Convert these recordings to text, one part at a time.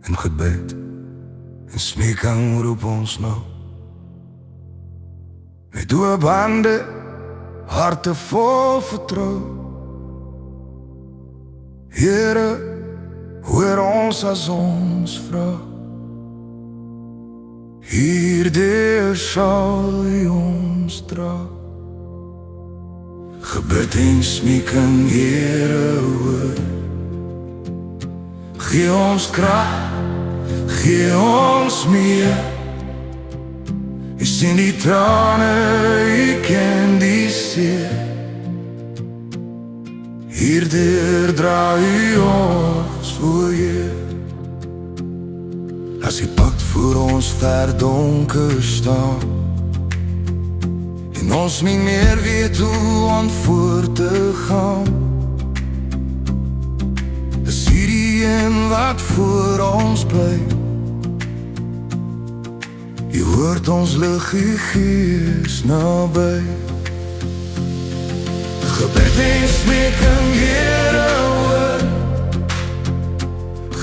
in gebed en smeeking roep ons nou. Met oop hande, harte vol vertrou. Here, hoor ons as ons vra. Hierdeur sal U ons dra. Gebed en smeeking, Here, hoor. Gee ons krag, gee ons meer. U sien die trane, U ken die seer. Hierdeur dra U ons, o Heer. As U pad voor ons ver donker staan en ons nie meer weet hoe om voort te gaan, is U die een wat voor ons bly. U hoort ons lig, U Gees naby. Gebed en smeeking, Here, hoor.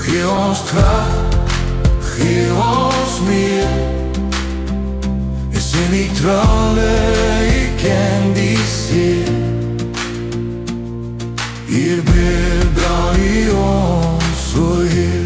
Gee ons krag, gee ons meer. U sien die trane, U ken die seer. Hierdeur dra U ons, o Heer.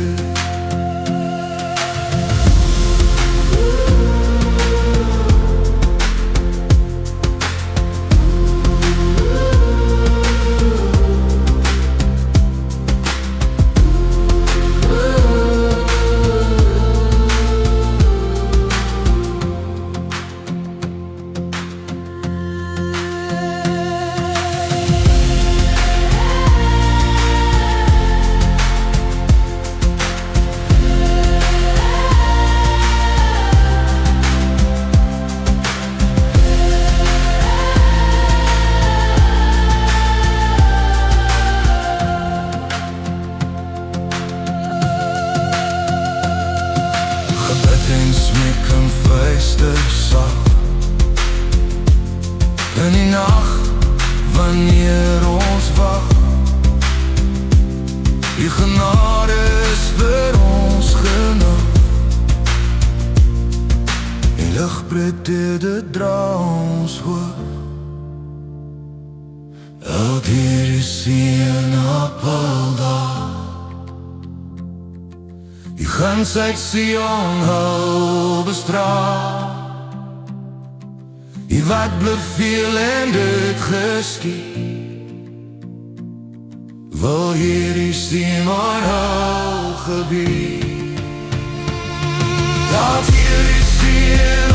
En smeeking vuiste sag in die nacht, wanneer ons wag. U genade is vir ons genoeg. Die ligbreed dit dra ons hoog. Elke sien appeldag. U gansheid Sion hou bestraal. U wat beveel en dit geskied. Wil hierdie sien maar hou gebied. Dat hierdie sien